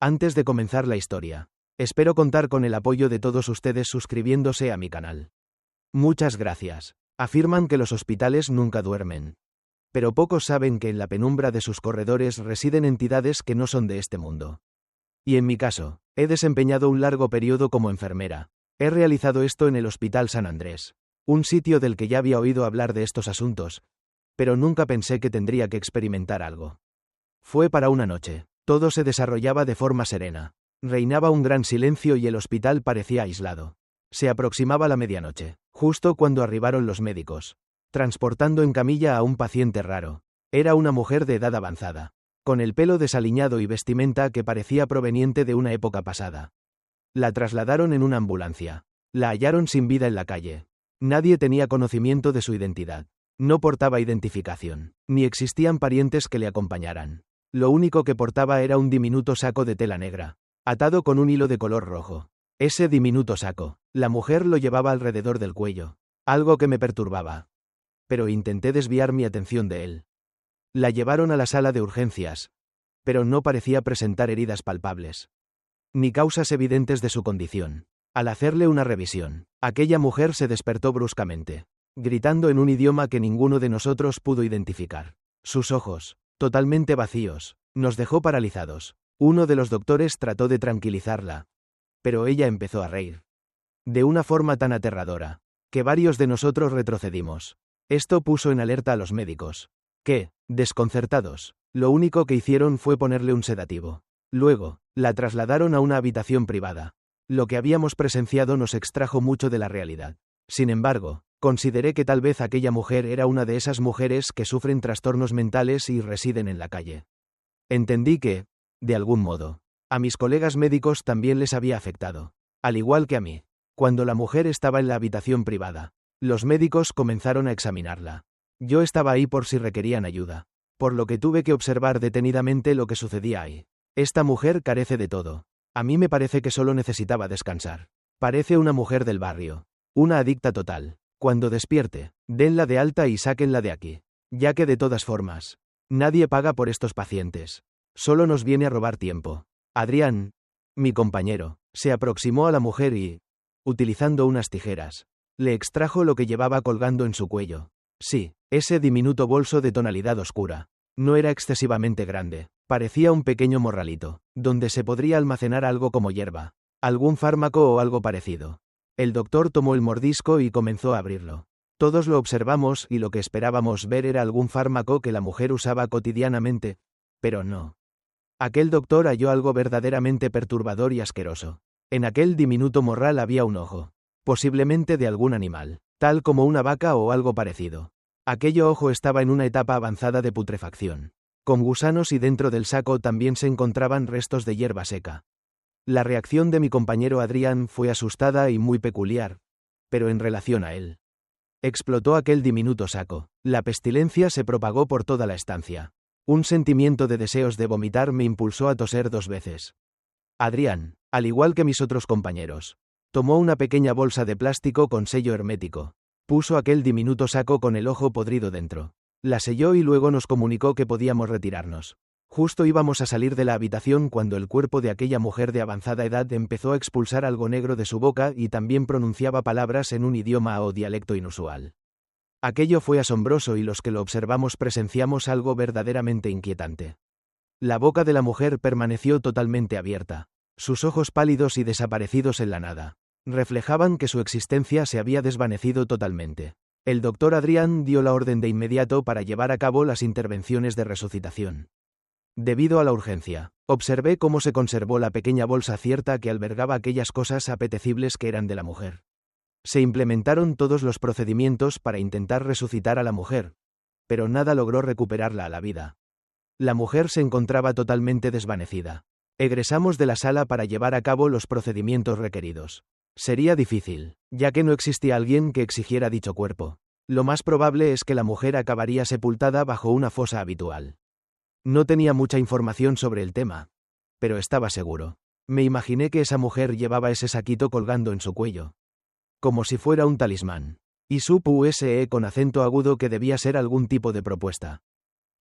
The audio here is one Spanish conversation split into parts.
Antes de comenzar la historia, espero contar con el apoyo de todos ustedes suscribiéndose a mi canal. Muchas gracias. Afirman que los hospitales nunca duermen. Pero pocos saben que en la penumbra de sus corredores residen entidades que no son de este mundo. Y en mi caso, he desempeñado un largo periodo como enfermera. He realizado esto en el Hospital San Andrés, un sitio del que ya había oído hablar de estos asuntos, pero nunca pensé que tendría que experimentar algo. Fue para una noche. Todo se desarrollaba de forma serena. Reinaba un gran silencio y el hospital parecía aislado. Se aproximaba la medianoche, justo cuando arribaron los médicos, transportando en camilla a un paciente raro. Era una mujer de edad avanzada, con el pelo desaliñado y vestimenta que parecía proveniente de una época pasada. La trasladaron en una ambulancia. La hallaron sin vida en la calle. Nadie tenía conocimiento de su identidad. No portaba identificación, ni existían parientes que le acompañaran. Lo único que portaba era un diminuto saco de tela negra, atado con un hilo de color rojo. Ese diminuto saco, la mujer lo llevaba alrededor del cuello, algo que me perturbaba. Pero intenté desviar mi atención de él. La llevaron a la sala de urgencias, pero no parecía presentar heridas palpables, ni causas evidentes de su condición. Al hacerle una revisión, aquella mujer se despertó bruscamente, gritando en un idioma que ninguno de nosotros pudo identificar. Sus ojos, totalmente vacíos, nos dejó paralizados. Uno de los doctores trató de tranquilizarla, pero ella empezó a reír. De una forma tan aterradora, que varios de nosotros retrocedimos. Esto puso en alerta a los médicos, que, desconcertados, lo único que hicieron fue ponerle un sedativo. Luego, la trasladaron a una habitación privada. Lo que habíamos presenciado nos extrajo mucho de la realidad. Sin embargo, consideré que tal vez aquella mujer era una de esas mujeres que sufren trastornos mentales y residen en la calle. Entendí que, de algún modo, a mis colegas médicos también les había afectado, al igual que a mí. Cuando la mujer estaba en la habitación privada, los médicos comenzaron a examinarla. Yo estaba ahí por si requerían ayuda, por lo que tuve que observar detenidamente lo que sucedía ahí. Esta mujer carece de todo. A mí me parece que solo necesitaba descansar. Parece una mujer del barrio, una adicta total. Cuando despierte, denla de alta y sáquenla de aquí, ya que de todas formas, nadie paga por estos pacientes. Solo nos viene a robar tiempo. Adrián, mi compañero, se aproximó a la mujer y, utilizando unas tijeras, le extrajo lo que llevaba colgando en su cuello. Sí, ese diminuto bolso de tonalidad oscura. No era excesivamente grande, parecía un pequeño morralito, donde se podría almacenar algo como hierba, algún fármaco o algo parecido. El doctor tomó el mordisco y comenzó a abrirlo. Todos lo observamos y lo que esperábamos ver era algún fármaco que la mujer usaba cotidianamente, pero no. Aquel doctor halló algo verdaderamente perturbador y asqueroso. En aquel diminuto morral había un ojo, posiblemente de algún animal, tal como una vaca o algo parecido. Aquello ojo estaba en una etapa avanzada de putrefacción, con gusanos y dentro del saco también se encontraban restos de hierba seca. La reacción de mi compañero Adrián fue asustada y muy peculiar, pero en relación a él. Explotó aquel diminuto saco. La pestilencia se propagó por toda la estancia. Un sentimiento de deseos de vomitar me impulsó a toser 2 veces. Adrián, al igual que mis otros compañeros, tomó una pequeña bolsa de plástico con sello hermético. Puso aquel diminuto saco con el ojo podrido dentro. La selló y luego nos comunicó que podíamos retirarnos. Justo íbamos a salir de la habitación cuando el cuerpo de aquella mujer de avanzada edad empezó a expulsar algo negro de su boca y también pronunciaba palabras en un idioma o dialecto inusual. Aquello fue asombroso y los que lo observamos presenciamos algo verdaderamente inquietante. La boca de la mujer permaneció totalmente abierta. Sus ojos pálidos y desaparecidos en la nada reflejaban que su existencia se había desvanecido totalmente. El doctor Adrián dio la orden de inmediato para llevar a cabo las intervenciones de resucitación. Debido a la urgencia, observé cómo se conservó la pequeña bolsa cierta que albergaba aquellas cosas apetecibles que eran de la mujer. Se implementaron todos los procedimientos para intentar resucitar a la mujer, pero nada logró recuperarla a la vida. La mujer se encontraba totalmente desvanecida. Egresamos de la sala para llevar a cabo los procedimientos requeridos. Sería difícil, ya que no existía alguien que exigiera dicho cuerpo. Lo más probable es que la mujer acabaría sepultada bajo una fosa habitual. No tenía mucha información sobre el tema, pero estaba seguro. Me imaginé que esa mujer llevaba ese saquito colgando en su cuello, como si fuera un talismán. Y supuse con acento agudo que debía ser algún tipo de propuesta.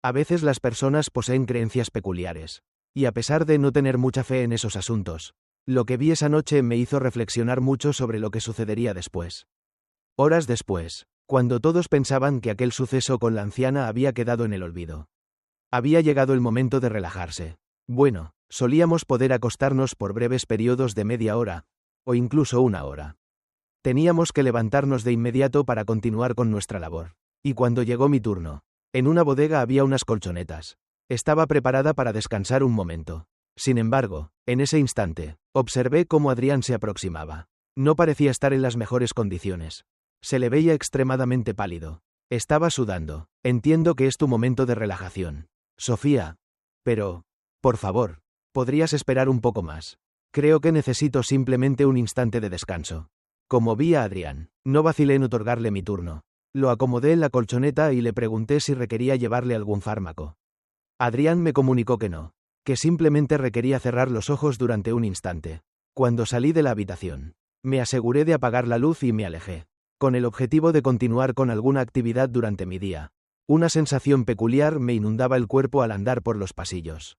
A veces las personas poseen creencias peculiares. Y a pesar de no tener mucha fe en esos asuntos, lo que vi esa noche me hizo reflexionar mucho sobre lo que sucedería después. Horas después, cuando todos pensaban que aquel suceso con la anciana había quedado en el olvido. Había llegado el momento de relajarse. Bueno, solíamos poder acostarnos por breves periodos de media hora, o incluso una hora. Teníamos que levantarnos de inmediato para continuar con nuestra labor. Y cuando llegó mi turno, en una bodega había unas colchonetas. Estaba preparada para descansar un momento. Sin embargo, en ese instante, observé cómo Adrián se aproximaba. No parecía estar en las mejores condiciones. Se le veía extremadamente pálido. Estaba sudando. Entiendo que es tu momento de relajación, Sofía. Pero, por favor, ¿podrías esperar un poco más? Creo que necesito simplemente un instante de descanso. Como vi a Adrián, no vacilé en otorgarle mi turno. Lo acomodé en la colchoneta y le pregunté si requería llevarle algún fármaco. Adrián me comunicó que no, que simplemente requería cerrar los ojos durante un instante. Cuando salí de la habitación, me aseguré de apagar la luz y me alejé, con el objetivo de continuar con alguna actividad durante mi día. Una sensación peculiar me inundaba el cuerpo al andar por los pasillos.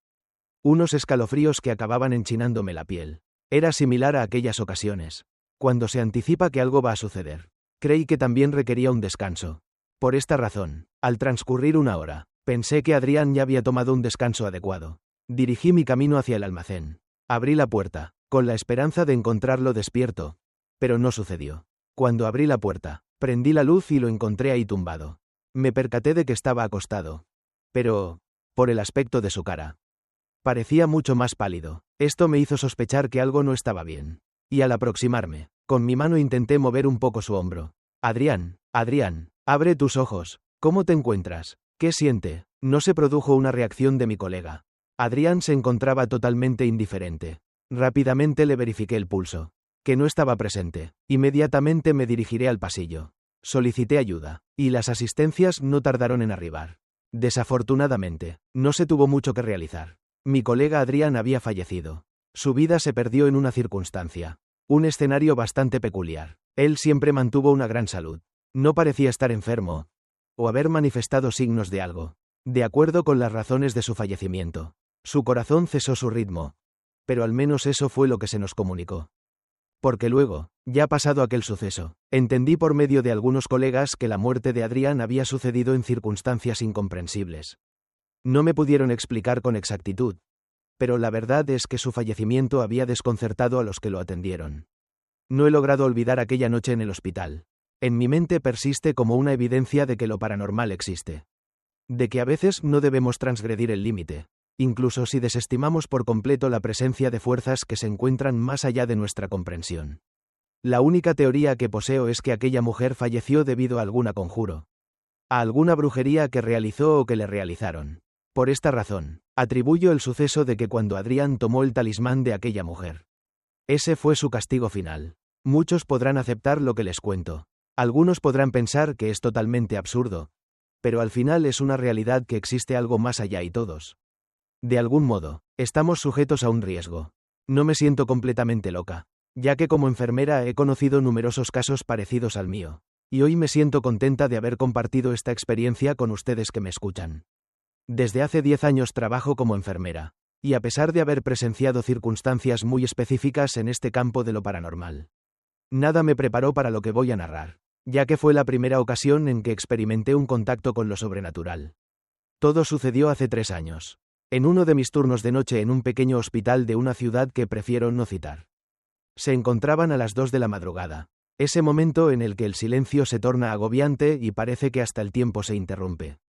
Unos escalofríos que acababan enchinándome la piel. Era similar a aquellas ocasiones, cuando se anticipa que algo va a suceder. Creí que también requería un descanso. Por esta razón, al transcurrir una hora, pensé que Adrián ya había tomado un descanso adecuado. Dirigí mi camino hacia el almacén. Abrí la puerta, con la esperanza de encontrarlo despierto. Pero no sucedió. Cuando abrí la puerta, prendí la luz y lo encontré ahí tumbado. Me percaté de que estaba acostado. Pero, por el aspecto de su cara, parecía mucho más pálido. Esto me hizo sospechar que algo no estaba bien. Y al aproximarme, con mi mano intenté mover un poco su hombro. Adrián, abre tus ojos. ¿Cómo te encuentras? ¿Qué siente? No se produjo una reacción de mi colega. Adrián se encontraba totalmente indiferente. Rápidamente le verifiqué el pulso. Que no estaba presente. Inmediatamente me dirigiré al pasillo. Solicité ayuda, y las asistencias no tardaron en arribar. Desafortunadamente, no se tuvo mucho que realizar. Mi colega Adrián había fallecido. Su vida se perdió en una circunstancia. Un escenario bastante peculiar. Él siempre mantuvo una gran salud. No parecía estar enfermo, o haber manifestado signos de algo. De acuerdo con las razones de su fallecimiento, su corazón cesó su ritmo. Pero al menos eso fue lo que se nos comunicó. Porque luego, ya pasado aquel suceso, entendí por medio de algunos colegas que la muerte de Adrián había sucedido en circunstancias incomprensibles. No me pudieron explicar con exactitud, pero la verdad es que su fallecimiento había desconcertado a los que lo atendieron. No he logrado olvidar aquella noche en el hospital. En mi mente persiste como una evidencia de que lo paranormal existe. De que a veces no debemos transgredir el límite, incluso si desestimamos por completo la presencia de fuerzas que se encuentran más allá de nuestra comprensión. La única teoría que poseo es que aquella mujer falleció debido a alguna conjuro, a alguna brujería que realizó o que le realizaron. Por esta razón, atribuyo el suceso de que cuando Adrián tomó el talismán de aquella mujer, ese fue su castigo final. Muchos podrán aceptar lo que les cuento. Algunos podrán pensar que es totalmente absurdo, pero al final es una realidad que existe algo más allá y todos, de algún modo, estamos sujetos a un riesgo. No me siento completamente loca, ya que como enfermera he conocido numerosos casos parecidos al mío, y hoy me siento contenta de haber compartido esta experiencia con ustedes que me escuchan. Desde hace 10 años trabajo como enfermera, y a pesar de haber presenciado circunstancias muy específicas en este campo de lo paranormal, nada me preparó para lo que voy a narrar, ya que fue la primera ocasión en que experimenté un contacto con lo sobrenatural. Todo sucedió hace 3 años, en uno de mis turnos de noche en un pequeño hospital de una ciudad que prefiero no citar. Se encontraban a las 2 de la madrugada, ese momento en el que el silencio se torna agobiante y parece que hasta el tiempo se interrumpe.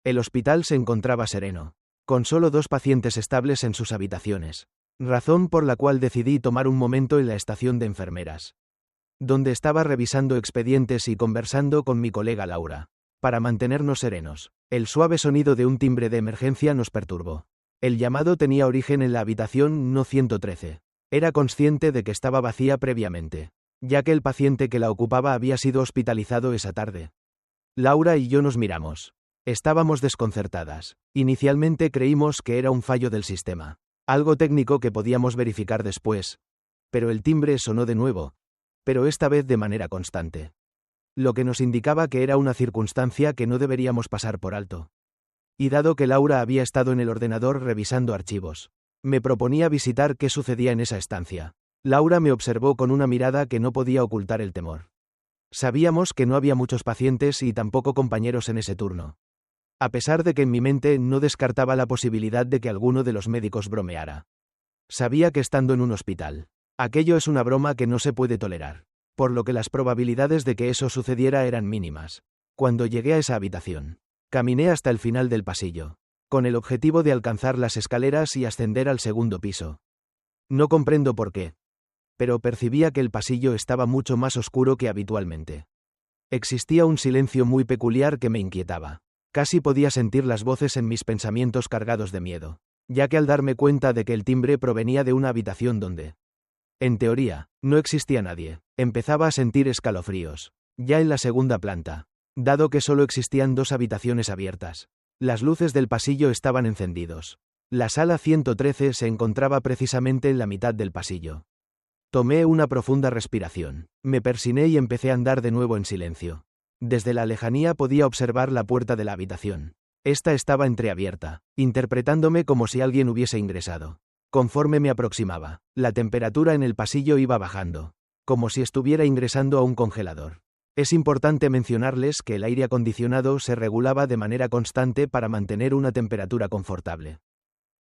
El hospital se encontraba sereno, con solo 2 pacientes estables en sus habitaciones, razón por la cual decidí tomar un momento en la estación de enfermeras, donde estaba revisando expedientes y conversando con mi colega Laura. Para mantenernos serenos, el suave sonido de un timbre de emergencia nos perturbó. El llamado tenía origen en la habitación No 113. Era consciente de que estaba vacía previamente, ya que el paciente que la ocupaba había sido hospitalizado esa tarde. Laura y yo nos miramos. Estábamos desconcertadas. Inicialmente creímos que era un fallo del sistema, algo técnico que podíamos verificar después. Pero el timbre sonó de nuevo, pero esta vez de manera constante, lo que nos indicaba que era una circunstancia que no deberíamos pasar por alto. Y dado que Laura había estado en el ordenador revisando archivos, Me proponía visitar qué sucedía en esa estancia. Laura me observó con una mirada que no podía ocultar el temor. Sabíamos que no había muchos pacientes y tampoco compañeros en ese turno. A pesar de que en mi mente no descartaba la posibilidad de que alguno de los médicos bromeara. Sabía que estando en un hospital, aquello es una broma que no se puede tolerar, por lo que las probabilidades de que eso sucediera eran mínimas. Cuando llegué a esa habitación, caminé hasta el final del pasillo, con el objetivo de alcanzar las escaleras y ascender al segundo piso. No comprendo por qué, pero percibía que el pasillo estaba mucho más oscuro que habitualmente. Existía un silencio muy peculiar que me inquietaba. Casi podía sentir las voces en mis pensamientos cargados de miedo, ya que al darme cuenta de que el timbre provenía de una habitación donde, en teoría, no existía nadie, empezaba a sentir escalofríos. Ya en la segunda planta, dado que solo existían 2 habitaciones abiertas, las luces del pasillo estaban encendidos. La sala 113 se encontraba precisamente en la mitad del pasillo. Tomé una profunda respiración, me persiné y empecé a andar de nuevo en silencio. Desde la lejanía podía observar la puerta de la habitación. Esta estaba entreabierta, interpretándome como si alguien hubiese ingresado. Conforme me aproximaba, la temperatura en el pasillo iba bajando, como si estuviera ingresando a un congelador. Es importante mencionarles que el aire acondicionado se regulaba de manera constante para mantener una temperatura confortable,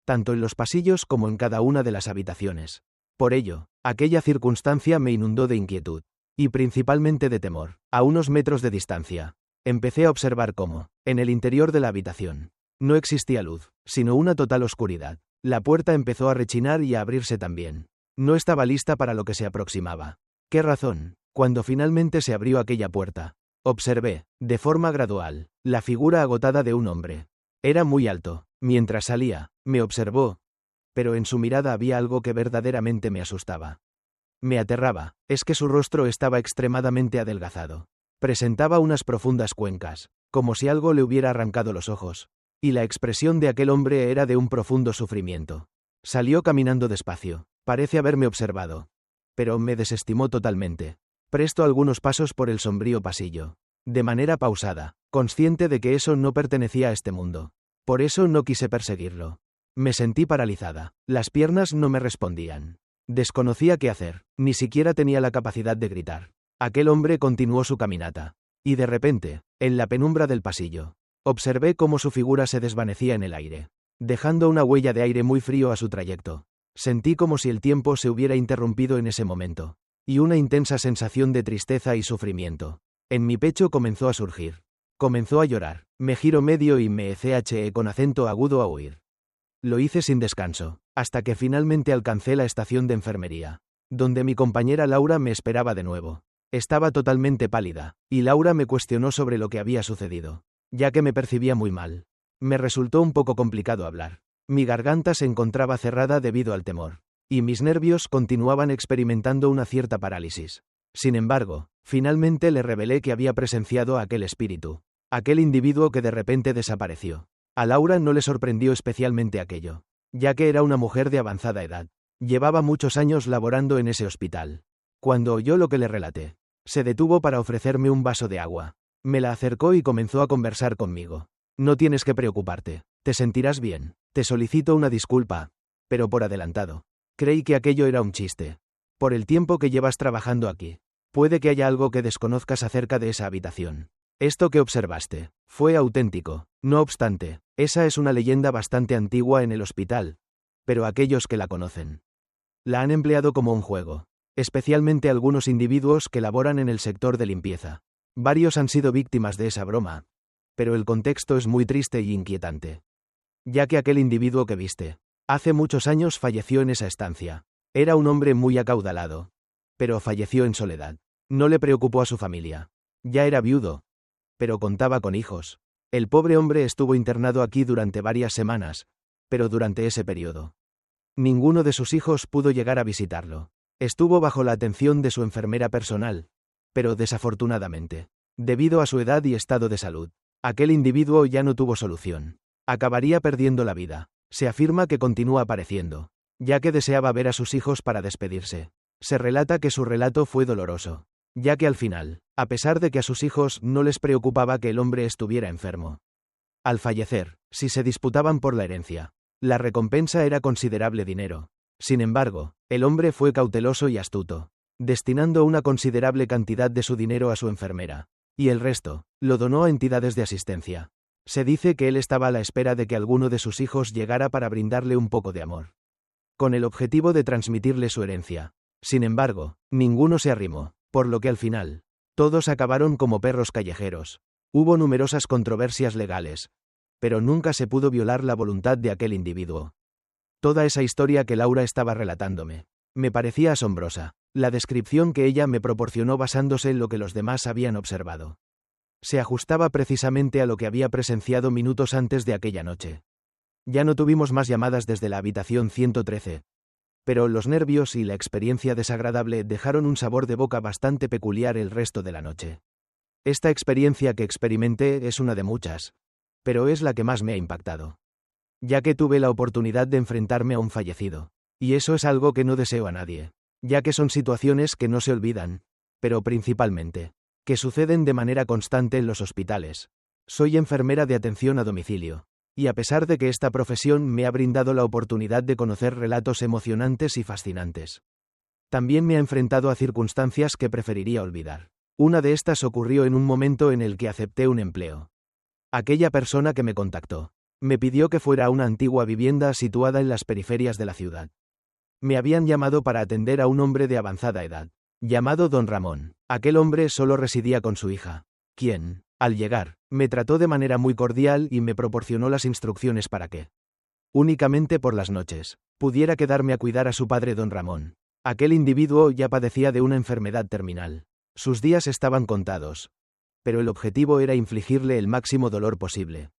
tanto en los pasillos como en cada una de las habitaciones. Por ello, aquella circunstancia me inundó de inquietud, y principalmente de temor. A unos metros de distancia, empecé a observar cómo, en el interior de la habitación, no existía luz, sino una total oscuridad. La puerta empezó a rechinar y a abrirse también. No estaba lista para lo que se aproximaba. ¿Qué razón? Cuando finalmente se abrió aquella puerta, observé, de forma gradual, la figura agotada de un hombre. Era muy alto. Mientras salía, me observó, pero en su mirada había algo que verdaderamente me asustaba. Me aterraba, es que su rostro estaba extremadamente adelgazado. Presentaba unas profundas cuencas, como si algo le hubiera arrancado los ojos. Y la expresión de aquel hombre era de un profundo sufrimiento. Salió caminando despacio, parece haberme observado. Pero me desestimó totalmente. Presto algunos pasos por el sombrío pasillo. De manera pausada, consciente de que eso no pertenecía a este mundo. Por eso no quise perseguirlo. Me sentí paralizada, las piernas no me respondían. Desconocía qué hacer, ni siquiera tenía la capacidad de gritar. Aquel hombre continuó su caminata. Y de repente, en la penumbra del pasillo, observé cómo su figura se desvanecía en el aire, dejando una huella de aire muy frío a su trayecto. Sentí como si el tiempo se hubiera interrumpido en ese momento, y una intensa sensación de tristeza y sufrimiento en mi pecho comenzó a surgir. Comenzó a llorar, me giro medio y me eché con acento agudo a huir. Lo hice sin descanso, hasta que finalmente alcancé la estación de enfermería, donde mi compañera Laura me esperaba de nuevo. Estaba totalmente pálida, y Laura me cuestionó sobre lo que había sucedido, ya que me percibía muy mal. Me resultó un poco complicado hablar. Mi garganta se encontraba cerrada debido al temor, y mis nervios continuaban experimentando una cierta parálisis. Sin embargo, finalmente le revelé que había presenciado a aquel espíritu, aquel individuo que de repente desapareció. A Laura no le sorprendió especialmente aquello, ya que era una mujer de avanzada edad. Llevaba muchos años laborando en ese hospital. Cuando oyó lo que le relaté, se detuvo para ofrecerme un vaso de agua. Me la acercó y comenzó a conversar conmigo. No tienes que preocuparte, te sentirás bien. Te solicito una disculpa, pero por adelantado. Creí que aquello era un chiste. Por el tiempo que llevas trabajando aquí, puede que haya algo que desconozcas acerca de esa habitación. Esto que observaste fue auténtico. No obstante, esa es una leyenda bastante antigua en el hospital, pero aquellos que la conocen la han empleado como un juego, especialmente algunos individuos que laboran en el sector de limpieza. Varios han sido víctimas de esa broma, pero el contexto es muy triste y inquietante, ya que aquel individuo que viste hace muchos años falleció en esa estancia. Era un hombre muy acaudalado, pero falleció en soledad. No le preocupó a su familia. Ya era viudo, pero contaba con hijos. El pobre hombre estuvo internado aquí durante varias semanas, pero durante ese periodo, ninguno de sus hijos pudo llegar a visitarlo. Estuvo bajo la atención de su enfermera personal, pero desafortunadamente, debido a su edad y estado de salud, aquel individuo ya no tuvo solución. Acabaría perdiendo la vida. Se afirma que continúa apareciendo, ya que deseaba ver a sus hijos para despedirse. Se relata que su relato fue doloroso, ya que al final, a pesar de que a sus hijos no les preocupaba que el hombre estuviera enfermo, al fallecer, si se disputaban por la herencia, La recompensa era considerable dinero. Sin embargo, el hombre fue cauteloso y astuto, destinando una considerable cantidad de su dinero a su enfermera, y el resto lo donó a entidades de asistencia. Se dice que él estaba a la espera de que alguno de sus hijos llegara para brindarle un poco de amor, con el objetivo de transmitirle su herencia. Sin embargo, ninguno se arrimó, por lo que al final, todos acabaron como perros callejeros. Hubo numerosas controversias legales, pero nunca se pudo violar la voluntad de aquel individuo. Toda esa historia que Laura estaba relatándome me parecía asombrosa, la descripción que ella me proporcionó basándose en lo que los demás habían observado. Se ajustaba precisamente a lo que había presenciado minutos antes de aquella noche. Ya no tuvimos más llamadas desde la habitación 113. Pero los nervios y la experiencia desagradable dejaron un sabor de boca bastante peculiar el resto de la noche. Esta experiencia que experimenté es una de muchas, pero es la que más me ha impactado, ya que tuve la oportunidad de enfrentarme a un fallecido, y eso es algo que no deseo a nadie, ya que son situaciones que no se olvidan, pero principalmente, que suceden de manera constante en los hospitales. Soy enfermera de atención a domicilio, y a pesar de que esta profesión me ha brindado la oportunidad de conocer relatos emocionantes y fascinantes, también me ha enfrentado a circunstancias que preferiría olvidar. Una de estas ocurrió en un momento en el que acepté un empleo. Aquella persona que me contactó me pidió que fuera a una antigua vivienda situada en las periferias de la ciudad. Me habían llamado para atender a un hombre de avanzada edad, llamado Don Ramón. Aquel hombre solo residía con su hija, quien, al llegar, me trató de manera muy cordial y me proporcionó las instrucciones para que, únicamente por las noches, pudiera quedarme a cuidar a su padre Don Ramón. Aquel individuo ya padecía de una enfermedad terminal. Sus días estaban contados, pero el objetivo era infligirle el máximo dolor posible.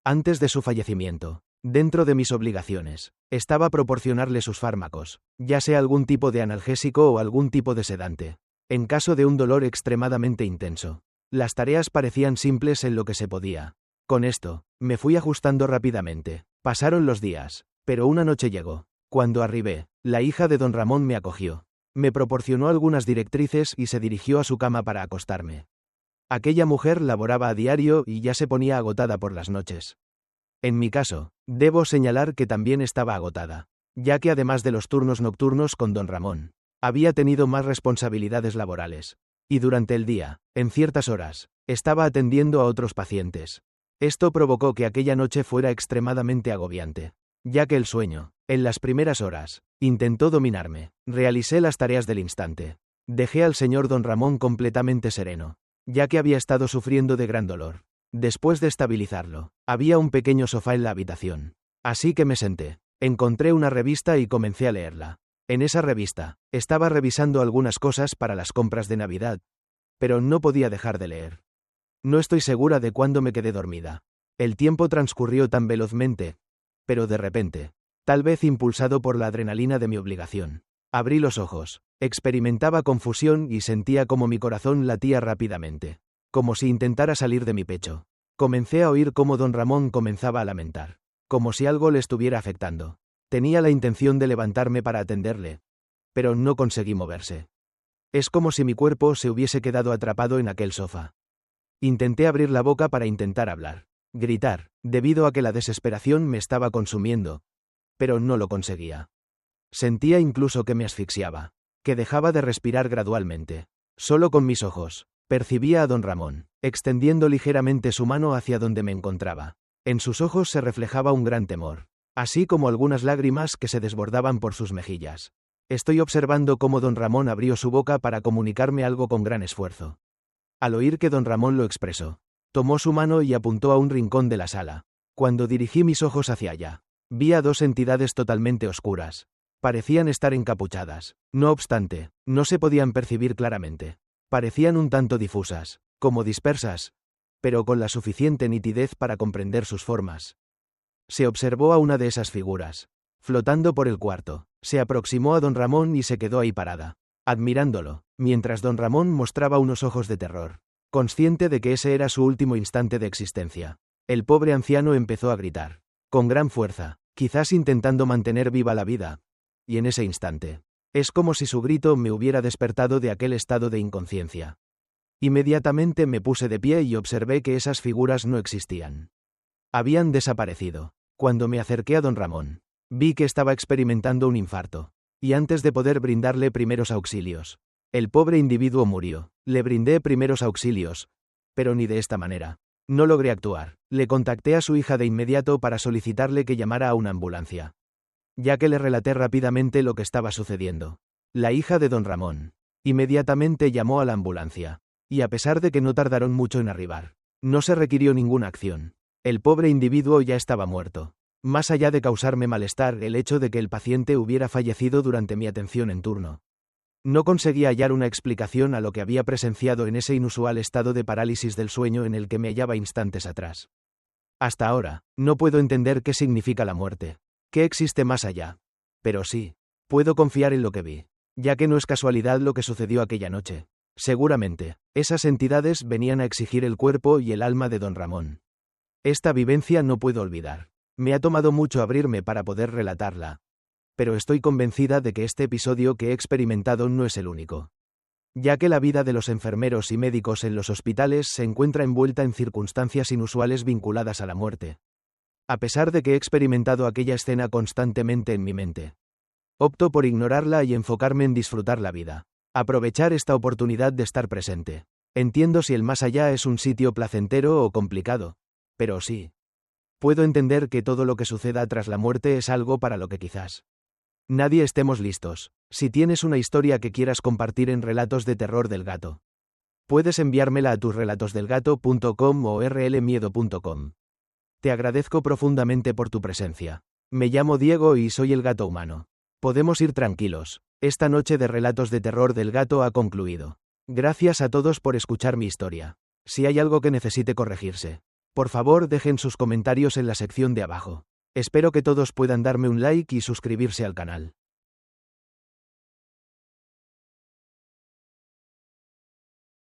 Antes de su fallecimiento, dentro de mis obligaciones, estaba proporcionarle sus fármacos, ya sea algún tipo de analgésico o algún tipo de sedante, en caso de un dolor extremadamente intenso. Las tareas parecían simples en lo que se podía. Con esto, me fui ajustando rápidamente. Pasaron los días, pero una noche llegó. Cuando arribé, la hija de Don Ramón me acogió. Me proporcionó algunas directrices y se dirigió a su cama para acostarme. Aquella mujer laboraba a diario y ya se ponía agotada por las noches. En mi caso, debo señalar que también estaba agotada, ya que además de los turnos nocturnos con Don Ramón, había tenido más responsabilidades laborales. Y durante el día, en ciertas horas, estaba atendiendo a otros pacientes. Esto provocó que aquella noche fuera extremadamente agobiante, ya que el sueño, en las primeras horas, intentó dominarme. Realicé las tareas del instante. Dejé al señor Don Ramón completamente sereno, ya que había estado sufriendo de gran dolor. Después de estabilizarlo, había un pequeño sofá en la habitación. Así que me senté, encontré una revista y comencé a leerla. En esa revista, estaba revisando algunas cosas para las compras de Navidad, pero no podía dejar de leer. No estoy segura de cuándo me quedé dormida. El tiempo transcurrió tan velozmente, pero de repente, tal vez impulsado por la adrenalina de mi obligación, abrí los ojos, experimentaba confusión y sentía como mi corazón latía rápidamente, como si intentara salir de mi pecho. Comencé a oír cómo Don Ramón comenzaba a lamentar, como si algo le estuviera afectando. Tenía la intención de levantarme para atenderle, pero no conseguí moverse. Es como si mi cuerpo se hubiese quedado atrapado en aquel sofá. Intenté abrir la boca para intentar hablar, gritar, debido a que la desesperación me estaba consumiendo, pero no lo conseguía. Sentía incluso que me asfixiaba, que dejaba de respirar gradualmente. Solo con mis ojos, percibía a Don Ramón, extendiendo ligeramente su mano hacia donde me encontraba. En sus ojos se reflejaba un gran temor, así como algunas lágrimas que se desbordaban por sus mejillas. Estoy observando cómo Don Ramón abrió su boca para comunicarme algo con gran esfuerzo. Al oír que Don Ramón lo expresó, tomó su mano y apuntó a un rincón de la sala. Cuando dirigí mis ojos hacia allá, vi a dos entidades totalmente oscuras. Parecían estar encapuchadas. No obstante, no se podían percibir claramente. Parecían un tanto difusas, como dispersas, pero con la suficiente nitidez para comprender sus formas. Se observó a una de esas figuras, flotando por el cuarto. Se aproximó a Don Ramón y se quedó ahí parada, admirándolo, mientras Don Ramón mostraba unos ojos de terror, consciente de que ese era su último instante de existencia. El pobre anciano empezó a gritar, con gran fuerza, quizás intentando mantener viva la vida, y en ese instante, es como si su grito me hubiera despertado de aquel estado de inconsciencia. Inmediatamente me puse de pie y observé que esas figuras no existían. Habían desaparecido. Cuando me acerqué a don Ramón, vi que estaba experimentando un infarto. Y antes de poder brindarle primeros auxilios, el pobre individuo murió. Le brindé primeros auxilios, pero ni de esta manera. No logré actuar. Le contacté a su hija de inmediato para solicitarle que llamara a una ambulancia, ya que le relaté rápidamente lo que estaba sucediendo. La hija de don Ramón inmediatamente llamó a la ambulancia, y a pesar de que no tardaron mucho en arribar, no se requirió ninguna acción. El pobre individuo ya estaba muerto. Más allá de causarme malestar el hecho de que el paciente hubiera fallecido durante mi atención en turno, no conseguía hallar una explicación a lo que había presenciado en ese inusual estado de parálisis del sueño en el que me hallaba instantes atrás. Hasta ahora, no puedo entender qué significa la muerte, qué existe más allá. Pero sí, puedo confiar en lo que vi, ya que no es casualidad lo que sucedió aquella noche. Seguramente, esas entidades venían a exigir el cuerpo y el alma de don Ramón. Esta vivencia no puedo olvidar. Me ha tomado mucho abrirme para poder relatarla, pero estoy convencida de que este episodio que he experimentado no es el único, ya que la vida de los enfermeros y médicos en los hospitales se encuentra envuelta en circunstancias inusuales vinculadas a la muerte. A pesar de que he experimentado aquella escena constantemente en mi mente, opto por ignorarla y enfocarme en disfrutar la vida, aprovechar esta oportunidad de estar presente. Entiendo si el más allá es un sitio placentero o complicado, pero sí, puedo entender que todo lo que suceda tras la muerte es algo para lo que quizás nadie estemos listos. Si tienes una historia que quieras compartir en Relatos de Terror del Gato, puedes enviármela a tusrelatosdelgato.com o rlmiedo.com. Te agradezco profundamente por tu presencia. Me llamo Diego y soy el gato humano. Podemos ir tranquilos. Esta noche de Relatos de Terror del Gato ha concluido. Gracias a todos por escuchar mi historia. Si hay algo que necesite corregirse, por favor dejen sus comentarios en la sección de abajo. Espero que todos puedan darme un like y suscribirse al canal.